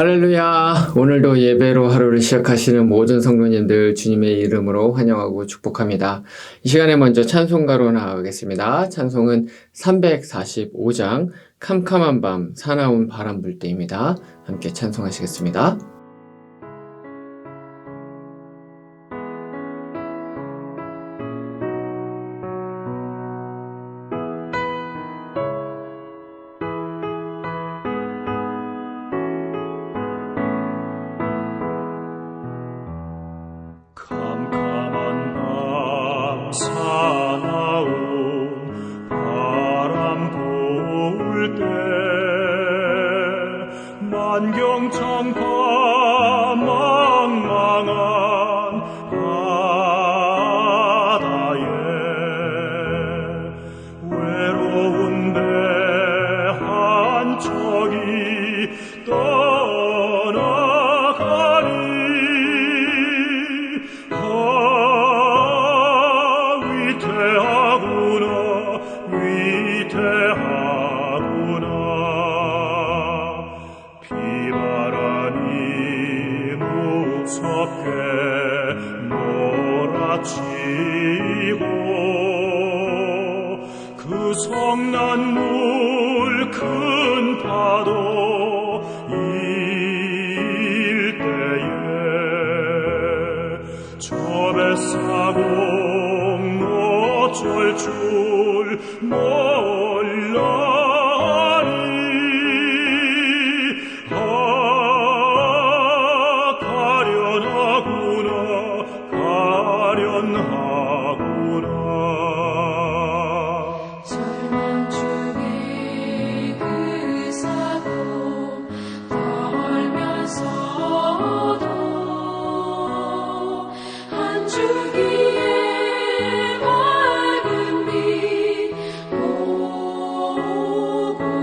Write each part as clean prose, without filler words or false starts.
할렐루야! 오늘도 예배로 하루를 시작하시는 모든 성도님들 주님의 이름으로 환영하고 축복합니다. 이 시간에 먼저 찬송가로 나아가겠습니다. 찬송은 345장 캄캄한 밤 사나운 바람 불 때입니다. 함께 찬송하시겠습니다. 사나운 바람 불 때 만경창파 망망한 바다에 외로운 배 한 척이 떠나가니 위태하구나 비바람이 무섭게 몰아치고 그 성난물 큰 파도 일 때에 저 뱃사공 어쩔 줄 몰라니 가련하구나 절망 중에 그 사고 떨면서도 한 줄기의 밝은 빛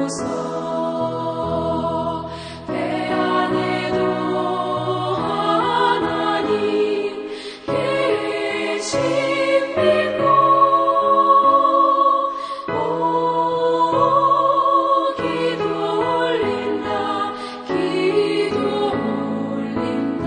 보고서 배 안에도 하나님 계신 믿고 기도 올린다 기도 올린다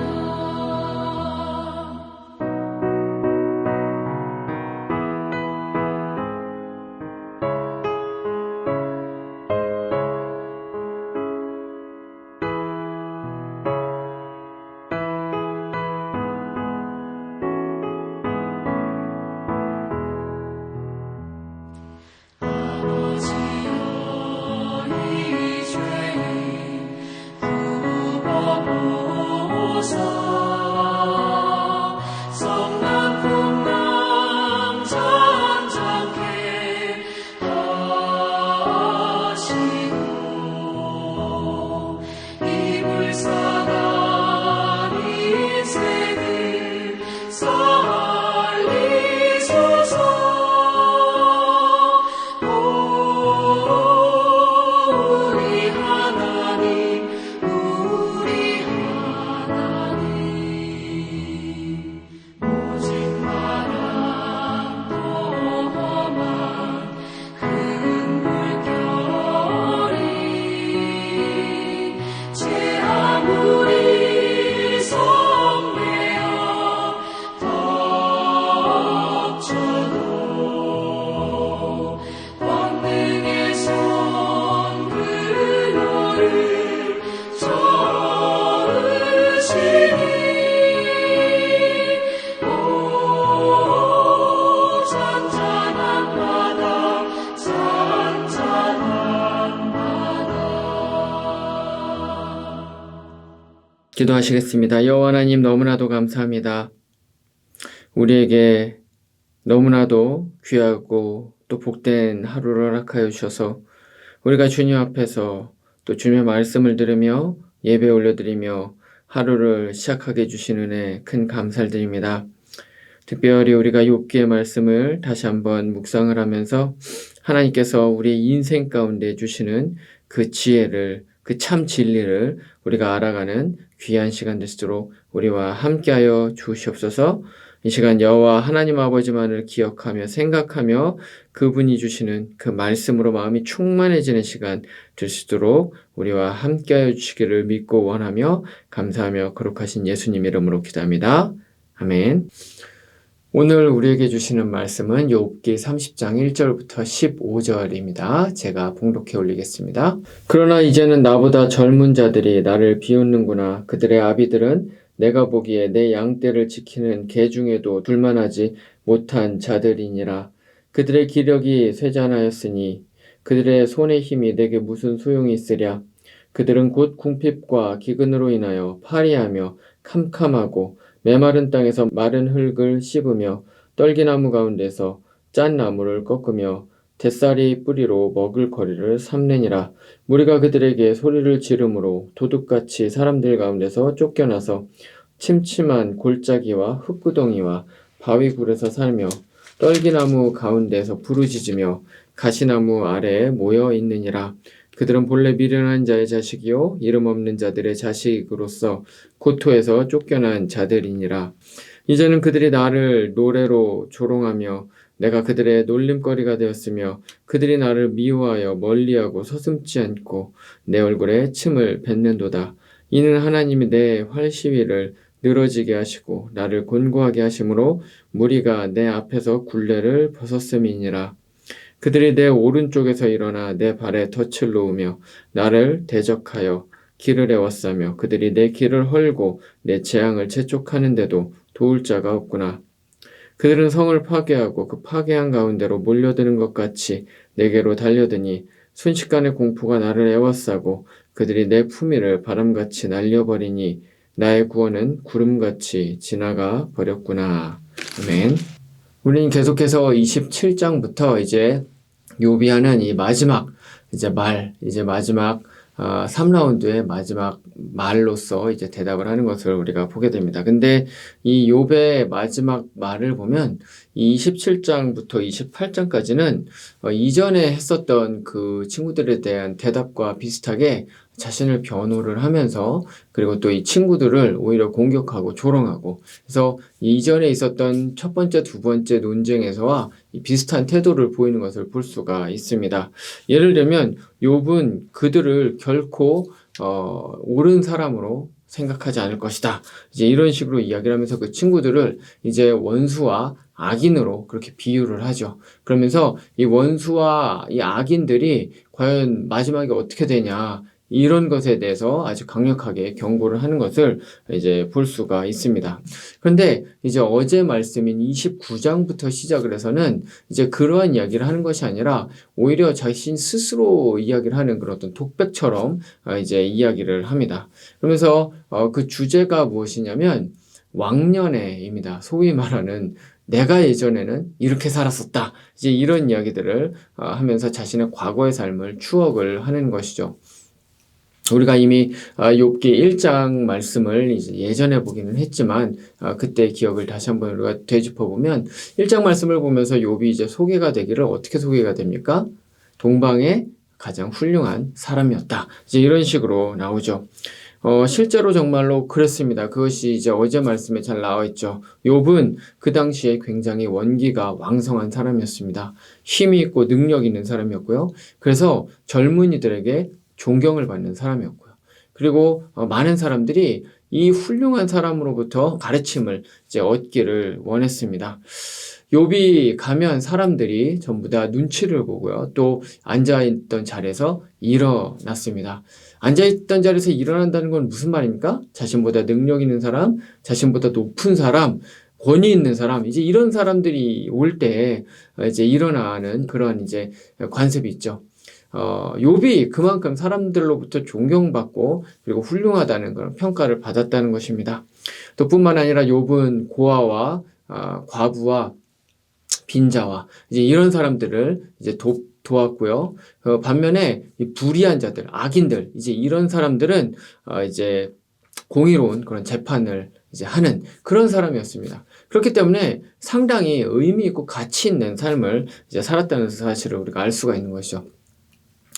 아버지여 이 죄인 굽어보사 성난 풍랑 잔잔케 하시고 이 불쌍한 인생을 살리소서 우리 하나님 오직 바람도 험한 큰 물결이 제 아무리 성내어 덮쳐도 권능의 손 그녀를 저으시니 오 잔잔한 바다 잔잔한 바다 기도하시겠습니다. 여호와 하나님 너무나도 감사합니다. 우리에게 너무나도 귀하고 또 복된 하루를 허락하여 주셔서 우리가 주님 앞에서 또 주님의 말씀을 들으며 예배 올려드리며 하루를 시작하게 해주신 은혜 큰 감사를 드립니다. 특별히 우리가 욥기의 말씀을 다시 한번 묵상을 하면서 하나님께서 우리 인생 가운데 주시는 그 지혜를 그 참 진리를 우리가 알아가는 귀한 시간 되시도록 우리와 함께하여 주시옵소서. 이 시간 여호와 하나님 아버지만을 기억하며 생각하며 그분이 주시는 그 말씀으로 마음이 충만해지는 시간 될 수 있도록 우리와 함께하여 주시기를 믿고 원하며 감사하며 거룩하신 예수님 이름으로 기도합니다. 아멘. 오늘 우리에게 주시는 말씀은 욥기 30장 1절부터 15절입니다. 제가 봉독해 올리겠습니다. 그러나 이제는 나보다 젊은 자들이 나를 비웃는구나. 그들의 아비들은 내가 보기에 내 양떼를 지키는 개 중에도 둘만하지 못한 자들이니라. 그들의 기력이 쇠잔하였으니 그들의 손의 힘이 내게 무슨 소용이 있으랴. 그들은 곧 궁핍과 기근으로 인하여 파리하며 캄캄하고 메마른 땅에서 마른 흙을 씹으며 떨기나무 가운데서 짠 나무를 꺾으며 뱃살이 뿌리로 먹을 거리를 삼느니라. 무리가 그들에게 소리를 지르므로 도둑같이 사람들 가운데서 쫓겨나서 침침한 골짜기와 흙구덩이와 바위굴에서 살며 떨기나무 가운데서 부르짖으며 가시나무 아래에 모여 있느니라. 그들은 본래 미련한 자의 자식이요 이름 없는 자들의 자식으로서 고토에서 쫓겨난 자들이니라. 이제는 그들이 나를 노래로 조롱하며 내가 그들의 놀림거리가 되었으며 그들이 나를 미워하여 멀리하고 서슴지 않고 내 얼굴에 침을 뱉는도다. 이는 하나님이 내 활시위를 늘어지게 하시고 나를 곤고하게 하심으로 무리가 내 앞에서 굴레를 벗었음이니라. 그들이 내 오른쪽에서 일어나 내 발에 덫을 놓으며 나를 대적하여 길을 에워싸며 그들이 내 길을 헐고 내 재앙을 재촉하는데도 도울 자가 없구나. 그들은 성을 파괴하고 그 파괴한 가운데로 몰려드는 것 같이 내게로 달려드니 순식간에 공포가 나를 에워싸고 그들이 내 품위를 바람같이 날려버리니 나의 구원은 구름같이 지나가 버렸구나. 아멘. 우리는 계속해서 27장부터 이제 욥이 하는 이 마지막 마지막 3라운드의 마지막 말로서 이제 대답을 하는 것을 우리가 보게 됩니다. 근데 이 욥의 마지막 말을 보면 이 27장부터 28장까지는 이전에 했었던 그 친구들에 대한 대답과 비슷하게 자신을 변호를 하면서 그리고 또 이 친구들을 오히려 공격하고 조롱하고 그래서 이전에 있었던 첫 번째, 두 번째 논쟁에서와 비슷한 태도를 보이는 것을 볼 수가 있습니다. 예를 들면 욥은 그들을 결코 옳은 사람으로 생각하지 않을 것이다. 이제 이런 식으로 이야기를 하면서 그 친구들을 이제 원수와 악인으로 그렇게 비유를 하죠. 그러면서 이 원수와 이 악인들이 과연 마지막에 어떻게 되냐 이런 것에 대해서 아주 강력하게 경고를 하는 것을 이제 볼 수가 있습니다. 그런데 이제 어제 말씀인 29장부터 시작을 해서는 이제 그러한 이야기를 하는 것이 아니라 오히려 자신 스스로 이야기를 하는 그런 어떤 독백처럼 이제 이야기를 합니다. 그러면서 그 주제가 무엇이냐면 왕년에입니다. 소위 말하는 내가 예전에는 이렇게 살았었다. 이제 이런 이야기들을 하면서 자신의 과거의 삶을 추억을 하는 것이죠. 우리가 이미 욥기 1장 말씀을 이제 예전에 보기는 했지만 그때 기억을 다시 한번 우리가 되짚어 보면 1장 말씀을 보면서 욥이 이제 소개가 되기를 어떻게 소개가 됩니까? 동방의 가장 훌륭한 사람이었다. 이제 이런 식으로 나오죠. 실제로 정말로 그랬습니다. 그것이 이제 어제 말씀에 잘 나와 있죠. 욥은 그 당시에 굉장히 원기가 왕성한 사람이었습니다. 힘이 있고 능력 있는 사람이었고요. 그래서 젊은이들에게 존경을 받는 사람이었고요. 그리고 많은 사람들이 이 훌륭한 사람으로부터 가르침을 이제 얻기를 원했습니다. 욥이 가면 사람들이 전부 다 눈치를 보고요. 또 앉아있던 자리에서 일어났습니다. 앉아있던 자리에서 일어난다는 건 무슨 말입니까? 자신보다 능력 있는 사람, 자신보다 높은 사람, 권위 있는 사람, 이제 이런 사람들이 올 때 이제 일어나는 그런 이제 관습이 있죠. 욥이 그만큼 사람들로부터 존경받고 그리고 훌륭하다는 그런 평가를 받았다는 것입니다. 또 뿐만 아니라 욥은 고아와 과부와 빈자와 이제 이런 사람들을 이제 도왔고요. 반면에 이 불의한 자들, 악인들, 이제 이런 사람들은 이제 공의로운 그런 재판을 이제 하는 그런 사람이었습니다. 그렇기 때문에 상당히 의미 있고 가치 있는 삶을 이제 살았다는 사실을 우리가 알 수가 있는 것이죠.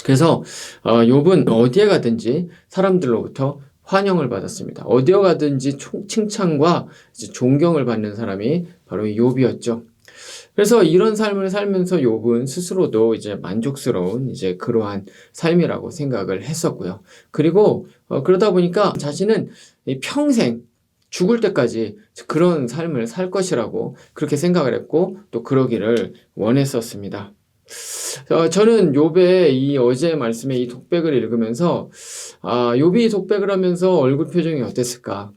그래서 욥은 어디에 가든지 사람들로부터 환영을 받았습니다. 어디에 가든지 칭찬과 이제 존경을 받는 사람이 바로 욥이었죠. 그래서 이런 삶을 살면서 욥은 스스로도 이제 만족스러운 이제 그러한 삶이라고 생각을 했었고요. 그리고 그러다 보니까 자신은 평생 죽을 때까지 그런 삶을 살 것이라고 그렇게 생각을 했고 또 그러기를 원했었습니다. 저는 욥의 이 어제 말씀의 이 독백을 읽으면서 욥이 독백을 하면서 얼굴 표정이 어땠을까?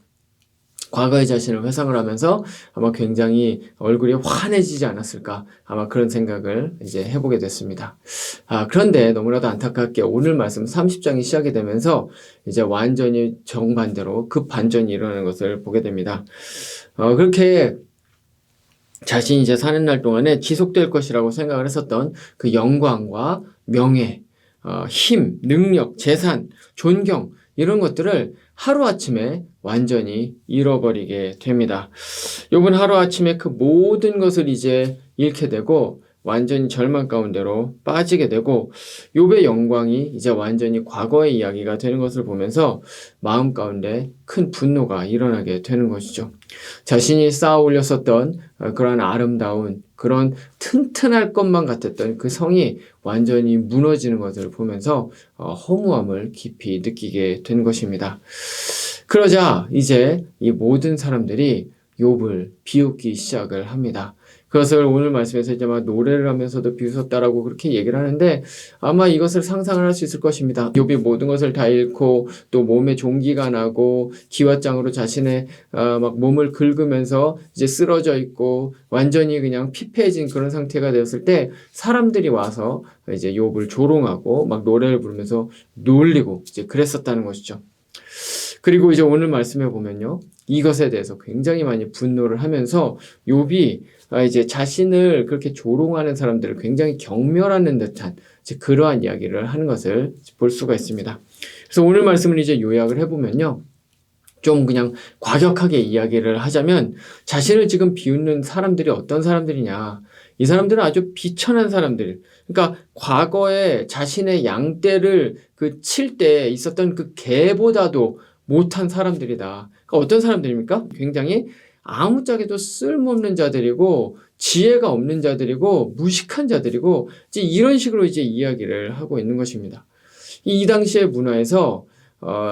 과거의 자신을 회상을 하면서 아마 굉장히 얼굴이 환해지지 않았을까? 아마 그런 생각을 이제 해보게 됐습니다. 그런데 너무나도 안타깝게 오늘 말씀 30장이 시작이 되면서 이제 완전히 정반대로 급반전이 일어나는 것을 보게 됩니다. 그렇게 자신이 이제 사는 날 동안에 지속될 것이라고 생각을 했었던 그 영광과 명예, 힘, 능력, 재산, 존경 이런 것들을 하루아침에 완전히 잃어버리게 됩니다. 욥은 하루아침에 그 모든 것을 이제 잃게 되고 완전히 절망 가운데로 빠지게 되고 욥의 영광이 이제 완전히 과거의 이야기가 되는 것을 보면서 마음 가운데 큰 분노가 일어나게 되는 것이죠. 자신이 쌓아 올렸었던 그런 아름다운 그런 튼튼할 것만 같았던 그 성이 완전히 무너지는 것을 보면서 허무함을 깊이 느끼게 된 것입니다. 그러자 이제 이 모든 사람들이 욥을 비웃기 시작을 합니다. 그것을 오늘 말씀에서 이제 막 노래를 하면서도 비웃었다라고 그렇게 얘기를 하는데 아마 이것을 상상을 할 수 있을 것입니다. 욥이 모든 것을 다 잃고 또 몸에 종기가 나고 기왓장으로 자신의 막 몸을 긁으면서 이제 쓰러져 있고 완전히 그냥 피폐해진 그런 상태가 되었을 때 사람들이 와서 이제 욥을 조롱하고 막 노래를 부르면서 놀리고 이제 그랬었다는 것이죠. 그리고 이제 오늘 말씀에 보면요. 이것에 대해서 굉장히 많이 분노를 하면서 욥이 이제 자신을 그렇게 조롱하는 사람들을 굉장히 경멸하는 듯한 이제 그러한 이야기를 하는 것을 볼 수가 있습니다. 그래서 오늘 말씀을 이제 요약을 해보면요. 좀 그냥 과격하게 이야기를 하자면 자신을 지금 비웃는 사람들이 어떤 사람들이냐. 이 사람들은 아주 비천한 사람들. 그러니까 과거에 자신의 양떼를 칠 때 있었던 그 개보다도 못한 사람들이다. 그러니까 어떤 사람들입니까? 굉장히 아무짝에도 쓸모없는 자들이고 지혜가 없는 자들이고 무식한 자들이고 이제 이런 식으로 이제 이야기를 하고 있는 것입니다. 이 당시의 문화에서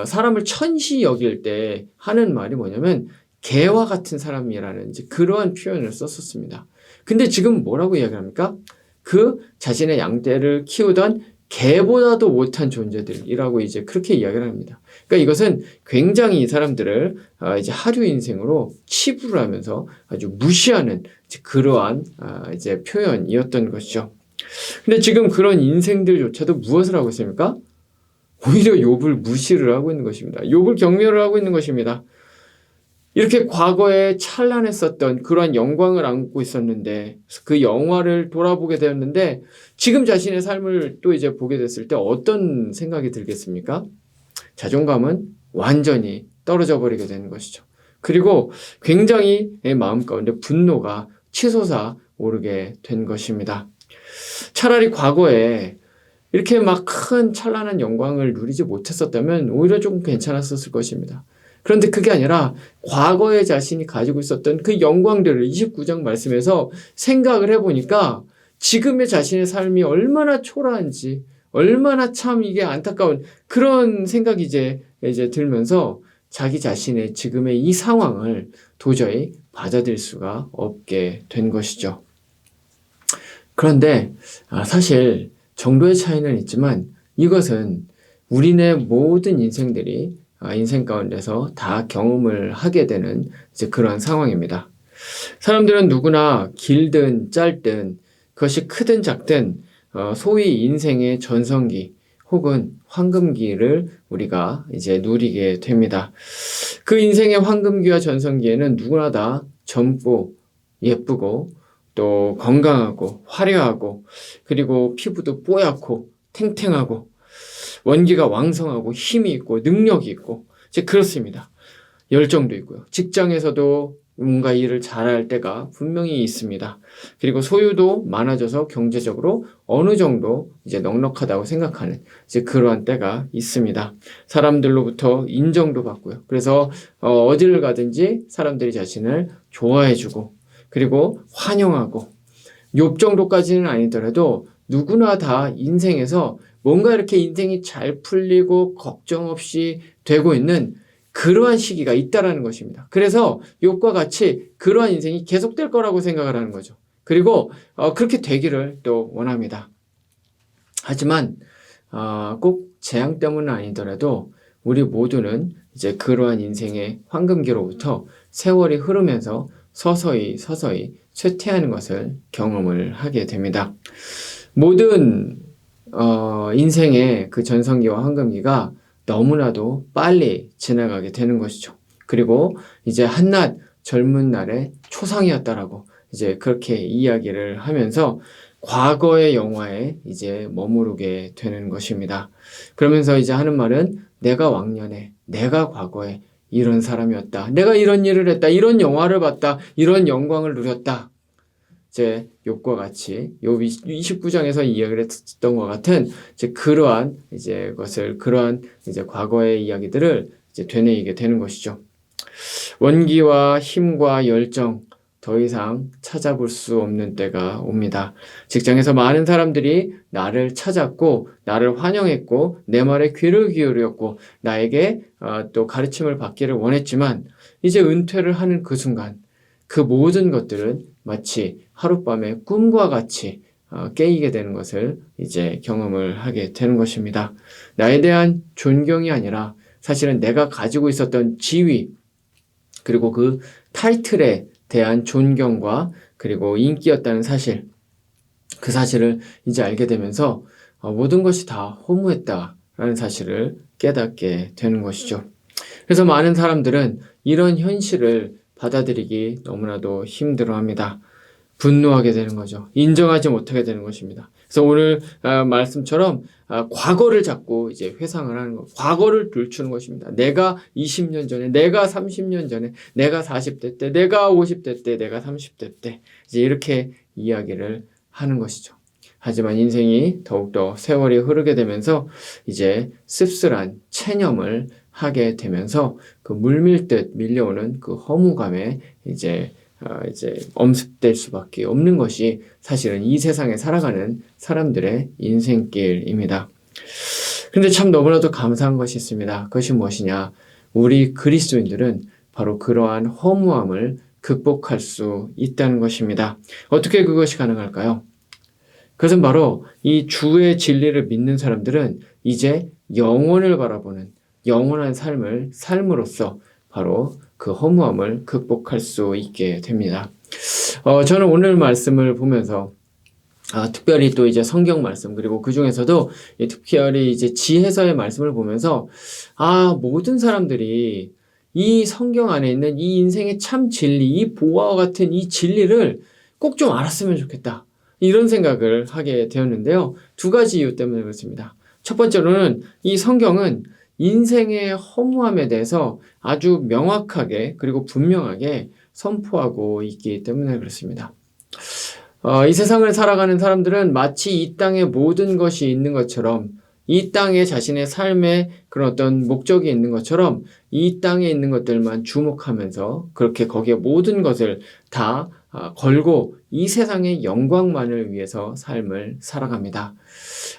사람을 천시 여길 때 하는 말이 뭐냐면 개와 같은 사람이라는 이제 그러한 표현을 썼었습니다. 근데 지금 뭐라고 이야기를 합니까? 그 자신의 양떼를 키우던 개보다도 못한 존재들이라고 이제 그렇게 이야기를 합니다. 그러니까 이것은 굉장히 이 사람들을 이제 하류 인생으로 치부를 하면서 아주 무시하는 이제 그러한 이제 표현이었던 것이죠. 근데 지금 그런 인생들조차도 무엇을 하고 있습니까? 오히려 욥을 무시를 하고 있는 것입니다. 욥을 경멸을 하고 있는 것입니다. 이렇게 과거에 찬란했었던 그러한 영광을 안고 있었는데 그 영화를 돌아보게 되었는데 지금 자신의 삶을 또 이제 보게 됐을 때 어떤 생각이 들겠습니까? 자존감은 완전히 떨어져 버리게 되는 것이죠. 그리고 굉장히 마음 가운데 분노가 치솟아 오르게 된 것입니다. 차라리 과거에 이렇게 막 큰 찬란한 영광을 누리지 못했었다면 오히려 조금 괜찮았었을 것입니다. 그런데 그게 아니라 과거에 자신이 가지고 있었던 그 영광들을 29장 말씀에서 생각을 해보니까 지금의 자신의 삶이 얼마나 초라한지 얼마나 참 이게 안타까운 그런 생각이 이제 들면서 자기 자신의 지금의 이 상황을 도저히 받아들일 수가 없게 된 것이죠. 그런데 사실 정도의 차이는 있지만 이것은 우리네 모든 인생들이 인생 가운데서 다 경험을 하게 되는 이제 그러한 상황입니다. 사람들은 누구나 길든 짧든 그것이 크든 작든 소위 인생의 전성기 혹은 황금기를 우리가 이제 누리게 됩니다. 그 인생의 황금기와 전성기에는 누구나 다 젊고 예쁘고 또 건강하고 화려하고 그리고 피부도 뽀얗고 탱탱하고 원기가 왕성하고 힘이 있고 능력이 있고 이제 그렇습니다. 열정도 있고요. 직장에서도 뭔가 일을 잘할 때가 분명히 있습니다. 그리고 소유도 많아져서 경제적으로 어느 정도 이제 넉넉하다고 생각하는 이제 그러한 때가 있습니다. 사람들로부터 인정도 받고요. 그래서 어디를 가든지 사람들이 자신을 좋아해주고 그리고 환영하고 욥 정도까지는 아니더라도 누구나 다 인생에서 뭔가 이렇게 인생이 잘 풀리고 걱정 없이 되고 있는 그러한 시기가 있다라는 것입니다. 그래서 욥과 같이 그러한 인생이 계속될 거라고 생각을 하는 거죠. 그리고 그렇게 되기를 또 원합니다. 하지만 꼭 재앙 때문은 아니더라도 우리 모두는 이제 그러한 인생의 황금기로부터 세월이 흐르면서 서서히 쇠퇴하는 것을 경험을 하게 됩니다. 모든 인생의 그 전성기와 황금기가 너무나도 빨리 지나가게 되는 것이죠. 그리고 이제 한낱 젊은 날의 초상이었다라고 이제 그렇게 이야기를 하면서 과거의 영화에 이제 머무르게 되는 것입니다. 그러면서 이제 하는 말은 내가 왕년에, 내가 과거에 이런 사람이었다. 내가 이런 일을 했다. 이런 영화를 봤다. 이런 영광을 누렸다. 이제 욥과 같이 욥 29장에서 이야기를 했던 것 같은 이제 그러한 이제 과거의 이야기들을 이제 되뇌이게 되는 것이죠. 원기와 힘과 열정 더 이상 찾아볼 수 없는 때가 옵니다. 직장에서 많은 사람들이 나를 찾았고 나를 환영했고 내 말에 귀를 기울였고 나에게 또 가르침을 받기를 원했지만 이제 은퇴를 하는 그 순간 그 모든 것들은 마치 하룻밤의 꿈과 같이 깨이게 되는 것을 이제 경험을 하게 되는 것입니다. 나에 대한 존경이 아니라 사실은 내가 가지고 있었던 지위 그리고 그 타이틀에 대한 존경과 그리고 인기였다는 사실, 그 사실을 이제 알게 되면서 모든 것이 다 허무했다라는 사실을 깨닫게 되는 것이죠. 그래서 많은 사람들은 이런 현실을 받아들이기 너무나도 힘들어합니다. 분노하게 되는 거죠. 인정하지 못하게 되는 것입니다. 그래서 오늘 말씀처럼 과거를 자꾸 이제 회상을 하는 것, 과거를 들추는 것입니다. 내가 20년 전에, 내가 30년 전에, 내가 40대 때, 내가 50대 때, 내가 30대 때 이제 이렇게 이야기를 하는 것이죠. 하지만 인생이 더욱더 세월이 흐르게 되면서 이제 씁쓸한 체념을 하게 되면서 그 물밀듯 밀려오는 그 허무감에 이제 엄습될 수밖에 없는 것이 사실은 이 세상에 살아가는 사람들의 인생길입니다. 그런데 참 너무나도 감사한 것이 있습니다. 그것이 무엇이냐? 우리 그리스도인들은 바로 그러한 허무함을 극복할 수 있다는 것입니다. 어떻게 그것이 가능할까요? 그것은 바로 이 주의 진리를 믿는 사람들은 이제 영혼을 바라보는 영원한 삶을 삶으로써 바로 그 허무함을 극복할 수 있게 됩니다. 저는 오늘 말씀을 보면서 특별히 또 이제 성경 말씀 그리고 그 중에서도 특별히 이제 지혜서의 말씀을 보면서 모든 사람들이 이 성경 안에 있는 이 인생의 참 진리, 이 보화와 같은 이 진리를 꼭 좀 알았으면 좋겠다. 이런 생각을 하게 되었는데요. 두 가지 이유 때문에 그렇습니다. 첫 번째로는 이 성경은 인생의 허무함에 대해서 아주 명확하게 그리고 분명하게 선포하고 있기 때문에 그렇습니다. 이 세상을 살아가는 사람들은 마치 이 땅에 모든 것이 있는 것처럼 이 땅에 자신의 삶에 그런 어떤 목적이 있는 것처럼 이 땅에 있는 것들만 주목하면서 그렇게 거기에 모든 것을 다 걸고 이 세상의 영광만을 위해서 삶을 살아갑니다.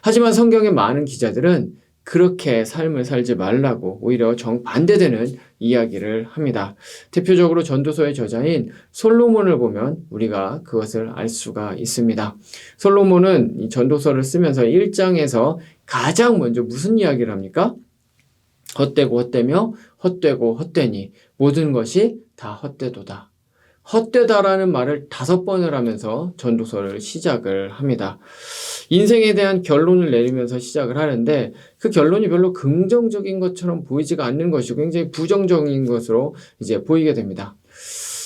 하지만 성경의 많은 기자들은 그렇게 삶을 살지 말라고 오히려 정반대되는 이야기를 합니다. 대표적으로 전도서의 저자인 솔로몬을 보면 우리가 그것을 알 수가 있습니다. 솔로몬은 이 전도서를 쓰면서 1장에서 가장 먼저 무슨 이야기를 합니까? 헛되고 헛되며 헛되고 헛되니 모든 것이 다 헛되도다. 헛되다라는 말을 5번을 하면서 전도서를 시작을 합니다. 인생에 대한 결론을 내리면서 시작을 하는데 그 결론이 별로 긍정적인 것처럼 보이지가 않는 것이고 굉장히 부정적인 것으로 이제 보이게 됩니다.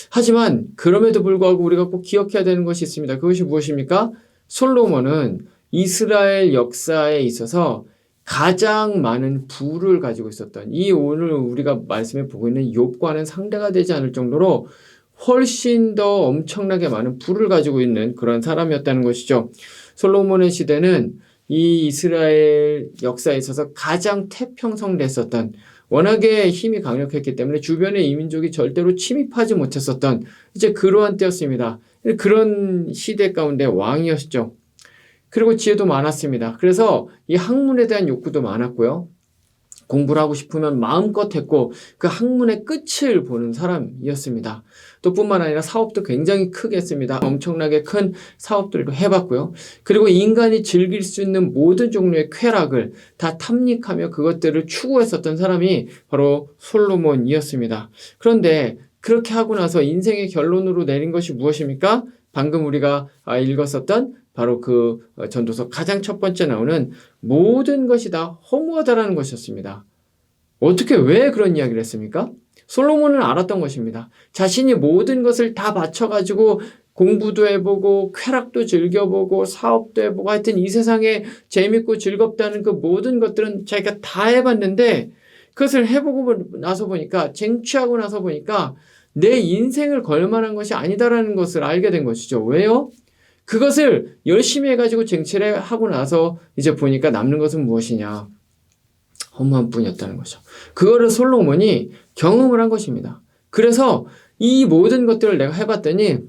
하지만 그럼에도 불구하고 우리가 꼭 기억해야 되는 것이 있습니다. 그것이 무엇입니까? 솔로몬은 이스라엘 역사에 있어서 가장 많은 부를 가지고 있었던 이 오늘 우리가 말씀해 보고 있는 욥과는 상대가 되지 않을 정도로 훨씬 더 엄청나게 많은 부를 가지고 있는 그런 사람이었다는 것이죠. 솔로몬의 시대는 이 이스라엘 역사에 있어서 가장 태평성됐었던, 워낙에 힘이 강력했기 때문에 주변의 이민족이 절대로 침입하지 못했었던 이제 그러한 때였습니다. 그런 시대 가운데 왕이었죠. 그리고 지혜도 많았습니다. 그래서 이 학문에 대한 욕구도 많았고요. 공부를 하고 싶으면 마음껏 했고 그 학문의 끝을 보는 사람이었습니다. 또 뿐만 아니라 사업도 굉장히 크게 했습니다. 엄청나게 큰 사업들도 해봤고요. 그리고 인간이 즐길 수 있는 모든 종류의 쾌락을 다 탐닉하며 그것들을 추구했었던 사람이 바로 솔로몬이었습니다. 그런데 그렇게 하고 나서 인생의 결론으로 내린 것이 무엇입니까? 방금 우리가 읽었었던 바로 그 전도서 가장 첫 번째 나오는 모든 것이 다 허무하다라는 것이었습니다. 어떻게 왜 그런 이야기를 했습니까? 솔로몬은 알았던 것입니다. 자신이 모든 것을 다 바쳐가지고 공부도 해보고 쾌락도 즐겨보고 사업도 해보고 하여튼 이 세상에 재밌고 즐겁다는 그 모든 것들은 자기가 다 해봤는데 그것을 해보고 나서 보니까 쟁취하고 나서 보니까 내 인생을 걸만한 것이 아니다라는 것을 알게 된 것이죠. 왜요? 그것을 열심히 해가지고 쟁취를 하고 나서 이제 보니까 남는 것은 무엇이냐? 허무한 뿐이었다는 거죠. 그거를 솔로몬이 경험을 한 것입니다. 그래서 이 모든 것들을 내가 해봤더니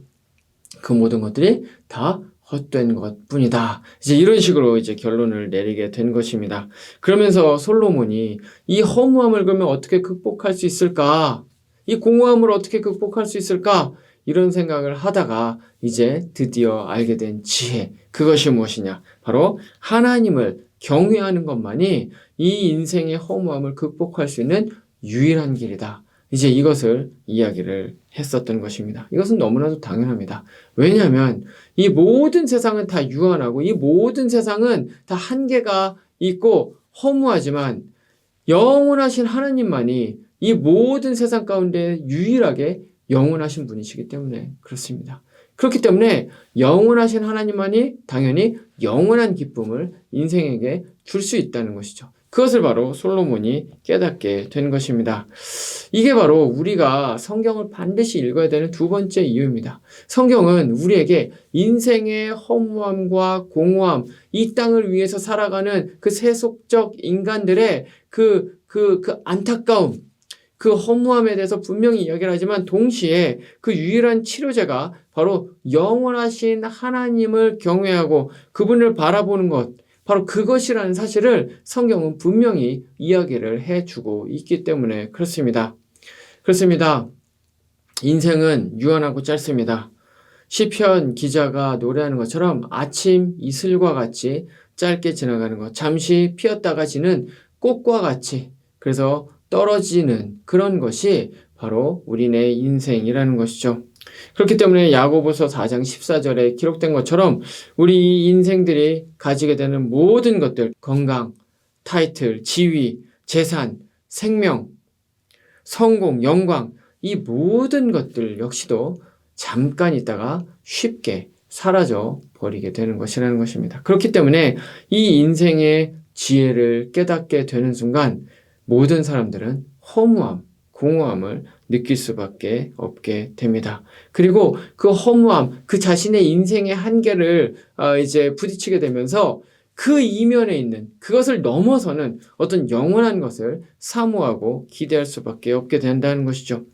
그 모든 것들이 다 헛된 것뿐이다. 이제 이런 식으로 이제 결론을 내리게 된 것입니다. 그러면서 솔로몬이 이 허무함을 그러면 어떻게 극복할 수 있을까? 이 공허함을 어떻게 극복할 수 있을까? 이런 생각을 하다가 이제 드디어 알게 된 지혜, 그것이 무엇이냐? 바로 하나님을 경외하는 것만이 이 인생의 허무함을 극복할 수 있는 유일한 길이다. 이제 이것을 이야기를 했었던 것입니다. 이것은 너무나도 당연합니다. 왜냐하면 이 모든 세상은 다 유한하고 이 모든 세상은 다 한계가 있고 허무하지만 영원하신 하나님만이 이 모든 세상 가운데 유일하게 영원하신 분이시기 때문에 그렇습니다. 그렇기 때문에 영원하신 하나님만이 당연히 영원한 기쁨을 인생에게 줄 수 있다는 것이죠. 그것을 바로 솔로몬이 깨닫게 된 것입니다. 이게 바로 우리가 성경을 반드시 읽어야 되는 두 번째 이유입니다. 성경은 우리에게 인생의 허무함과 공허함, 이 땅을 위해서 살아가는 그 세속적 인간들의 그 안타까움, 그 허무함에 대해서 분명히 이야기를 하지만 동시에 그 유일한 치료제가 바로 영원하신 하나님을 경외하고 그분을 바라보는 것, 바로 그것이라는 사실을 성경은 분명히 이야기를 해주고 있기 때문에 그렇습니다. 그렇습니다. 인생은 유한하고 짧습니다. 시편 기자가 노래하는 것처럼 아침 이슬과 같이 짧게 지나가는 것, 잠시 피었다가 지는 꽃과 같이, 그래서 떨어지는 그런 것이 바로 우리네 인생이라는 것이죠. 그렇기 때문에 야고보서 4장 14절에 기록된 것처럼 우리 인생들이 가지게 되는 모든 것들, 건강, 타이틀, 지위, 재산, 생명, 성공, 영광, 이 모든 것들 역시도 잠깐 있다가 쉽게 사라져 버리게 되는 것이라는 것입니다. 그렇기 때문에 이 인생의 지혜를 깨닫게 되는 순간 모든 사람들은 허무함, 공허함을 느낄 수밖에 없게 됩니다. 그리고 그 허무함, 그 자신의 인생의 한계를 이제 부딪히게 되면서 그 이면에 있는 그것을 넘어서는 어떤 영원한 것을 사모하고 기대할 수밖에 없게 된다는 것이죠.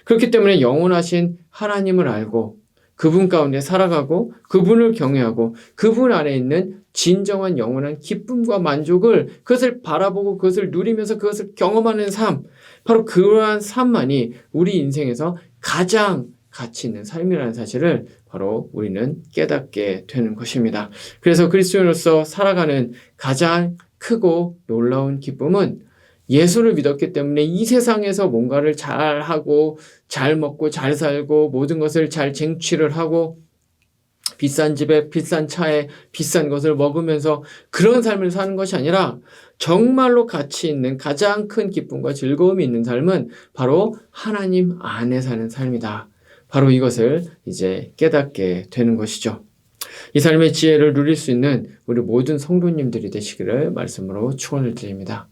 그렇기 때문에 영원하신 하나님을 알고 그분 가운데 살아가고 그분을 경외하고 그분 안에 있는 진정한 영원한 기쁨과 만족을 그것을 바라보고 그것을 누리면서 그것을 경험하는 삶, 바로 그러한 삶만이 우리 인생에서 가장 가치 있는 삶이라는 사실을 바로 우리는 깨닫게 되는 것입니다. 그래서 그리스도인으로서 살아가는 가장 크고 놀라운 기쁨은 예수를 믿었기 때문에 이 세상에서 뭔가를 잘하고 잘 먹고 잘 살고 모든 것을 잘 쟁취를 하고 비싼 집에 비싼 차에 비싼 것을 먹으면서 그런 삶을 사는 것이 아니라 정말로 가치 있는 가장 큰 기쁨과 즐거움이 있는 삶은 바로 하나님 안에 사는 삶이다. 바로 이것을 이제 깨닫게 되는 것이죠. 이 삶의 지혜를 누릴 수 있는 우리 모든 성도님들이 되시기를 말씀으로 축원을 드립니다.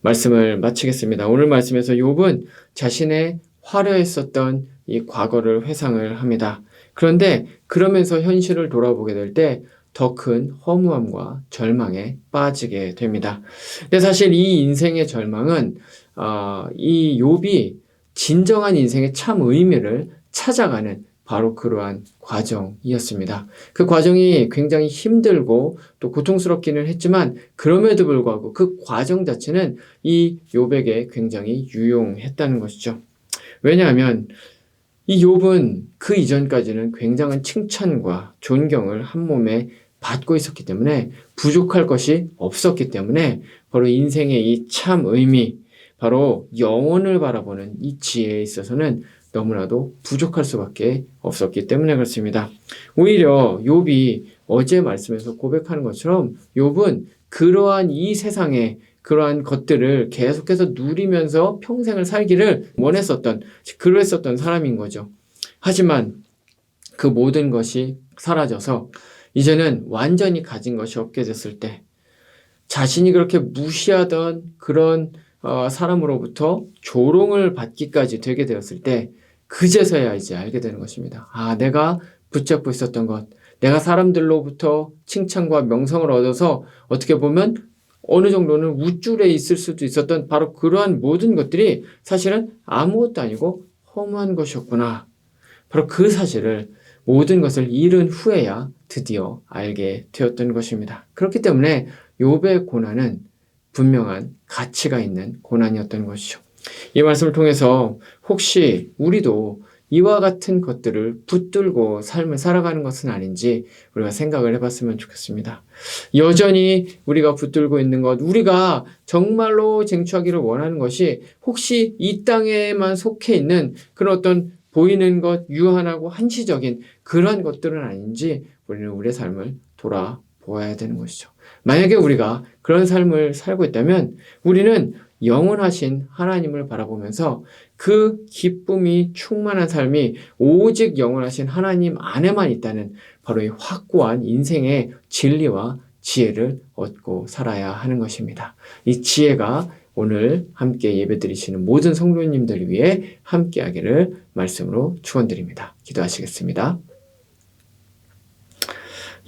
말씀을 마치겠습니다. 오늘 말씀에서 욥은 자신의 화려했었던 이 과거를 회상을 합니다. 그런데 그러면서 현실을 돌아보게 될 때 더 큰 허무함과 절망에 빠지게 됩니다. 근데 사실 이 인생의 절망은 이 욥이 진정한 인생의 참 의미를 찾아가는 바로 그러한 과정이었습니다. 그 과정이 굉장히 힘들고 또 고통스럽기는 했지만 그럼에도 불구하고 그 과정 자체는 이 욥에게 굉장히 유용했다는 것이죠. 왜냐하면 이 욥은 그 이전까지는 굉장한 칭찬과 존경을 한 몸에 받고 있었기 때문에 부족할 것이 없었기 때문에 바로 인생의 이 참 의미, 바로 영혼을 바라보는 이 지혜에 있어서는 너무나도 부족할 수밖에 없었기 때문에 그렇습니다. 오히려 욥이 어제 말씀에서 고백하는 것처럼 욥은 그러한 이 세상의 그러한 것들을 계속해서 누리면서 평생을 살기를 원했었던, 그랬었던 사람인 거죠. 하지만 그 모든 것이 사라져서 이제는 완전히 가진 것이 없게 됐을 때 자신이 그렇게 무시하던 그런 사람으로부터 조롱을 받기까지 되게 되었을 때 그제서야 이제 알게 되는 것입니다. 내가 붙잡고 있었던 것, 내가 사람들로부터 칭찬과 명성을 얻어서 어떻게 보면 어느 정도는 우쭐에 있을 수도 있었던 바로 그러한 모든 것들이 사실은 아무것도 아니고 허무한 것이었구나. 바로 그 사실을 모든 것을 잃은 후에야 드디어 알게 되었던 것입니다. 그렇기 때문에 욥의 고난은 분명한 가치가 있는 고난이었던 것이죠. 이 말씀을 통해서 혹시 우리도 이와 같은 것들을 붙들고 삶을 살아가는 것은 아닌지 우리가 생각을 해봤으면 좋겠습니다. 여전히 우리가 붙들고 있는 것, 우리가 정말로 쟁취하기를 원하는 것이 혹시 이 땅에만 속해 있는 그런 어떤 보이는 것, 유한하고 한시적인 그러한 것들은 아닌지 우리는 우리의 삶을 돌아보아야 되는 것이죠. 만약에 우리가 그런 삶을 살고 있다면 우리는 영원하신 하나님을 바라보면서 그 기쁨이 충만한 삶이 오직 영원하신 하나님 안에만 있다는 바로 이 확고한 인생의 진리와 지혜를 얻고 살아야 하는 것입니다. 이 지혜가 오늘 함께 예배드리시는 모든 성도님들 위해 함께하기를 말씀으로 축원드립니다. 기도하시겠습니다.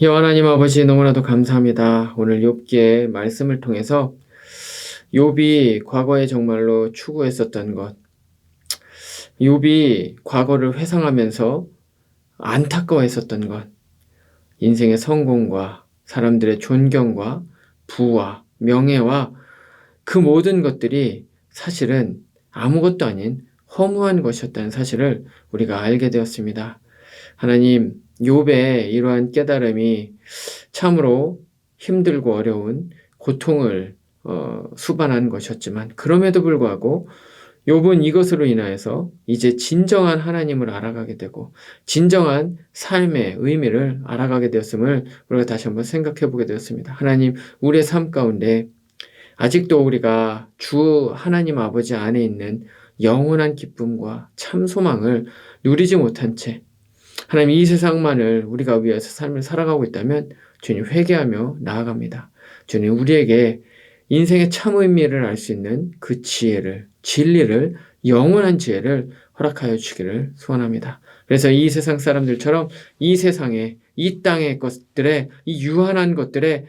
하나님 아버지 너무나도 감사합니다. 오늘 욥기의 말씀을 통해서 욥이 과거에 정말로 추구했었던 것, 욥이 과거를 회상하면서 안타까워했었던 것, 인생의 성공과 사람들의 존경과 부와 명예와 그 모든 것들이 사실은 아무것도 아닌 허무한 것이었다는 사실을 우리가 알게 되었습니다. 하나님, 욥의 이러한 깨달음이 참으로 힘들고 어려운 고통을 수반한 것이었지만 그럼에도 불구하고 욥은 이것으로 인하여서 이제 진정한 하나님을 알아가게 되고 진정한 삶의 의미를 알아가게 되었음을 우리가 다시 한번 생각해 보게 되었습니다. 하나님, 우리의 삶 가운데 아직도 우리가 주 하나님 아버지 안에 있는 영원한 기쁨과 참 소망을 누리지 못한 채 하나님 이 세상만을 우리가 위해서 삶을 살아가고 있다면 주님 회개하며 나아갑니다. 주님 우리에게 인생의 참 의미를 알 수 있는 그 지혜를, 진리를, 영원한 지혜를 허락하여 주기를 소원합니다. 그래서 이 세상 사람들처럼 이 세상에, 이 땅의 것들에, 이 유한한 것들에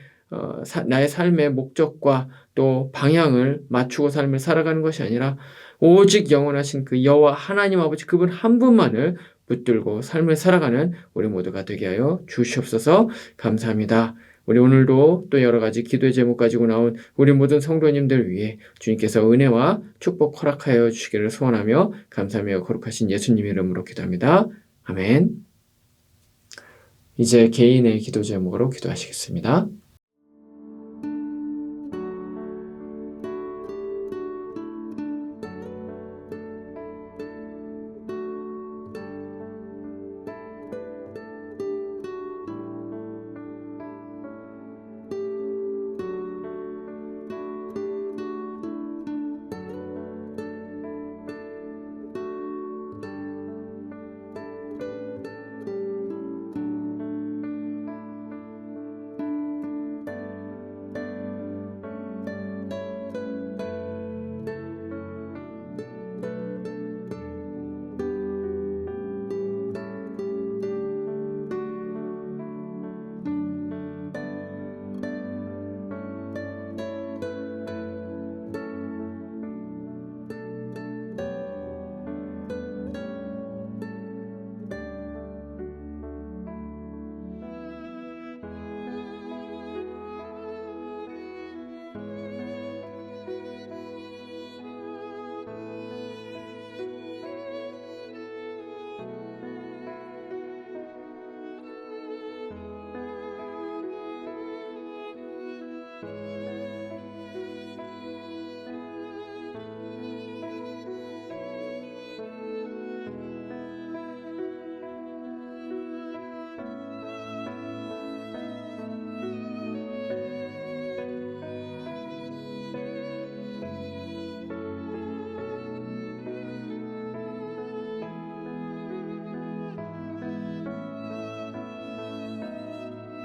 나의 삶의 목적과 또 방향을 맞추고 삶을 살아가는 것이 아니라 오직 영원하신 그 여호와 하나님 아버지 그분 한 분만을 붙들고 삶을 살아가는 우리 모두가 되게 하여 주시옵소서. 감사합니다. 우리 오늘도 또 여러 가지 기도의 제목 가지고 나온 우리 모든 성도님들 위해 주님께서 은혜와 축복 허락하여 주시기를 소원하며 감사하며 거룩하신 예수님 이름으로 기도합니다. 아멘. 이제 개인의 기도 제목으로 기도하시겠습니다.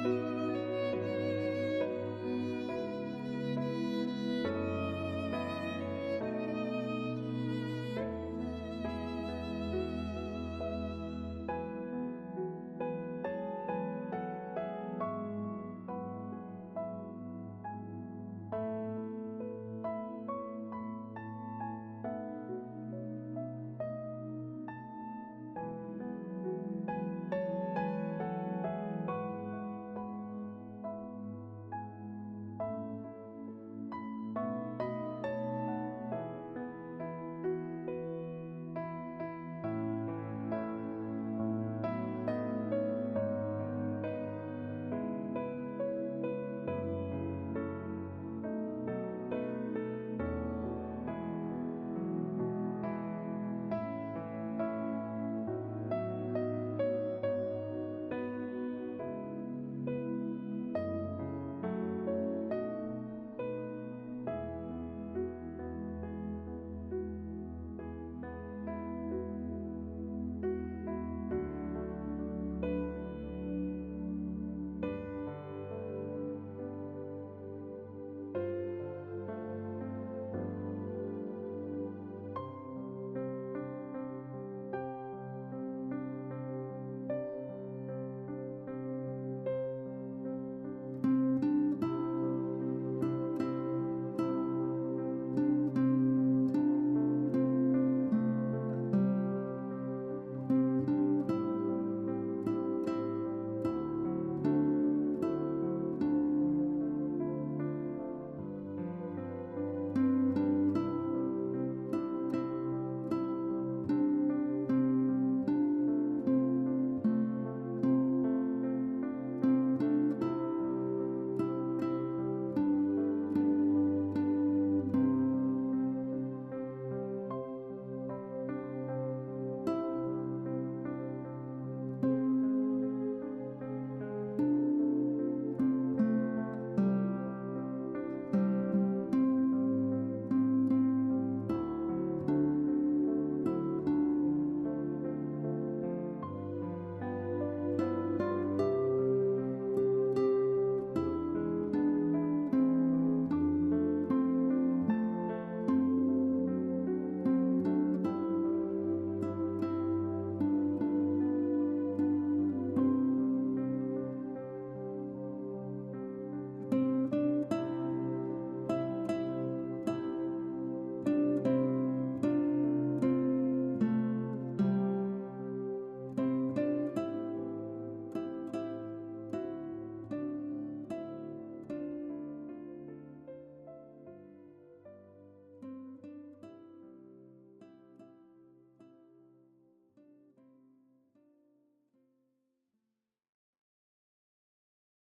주님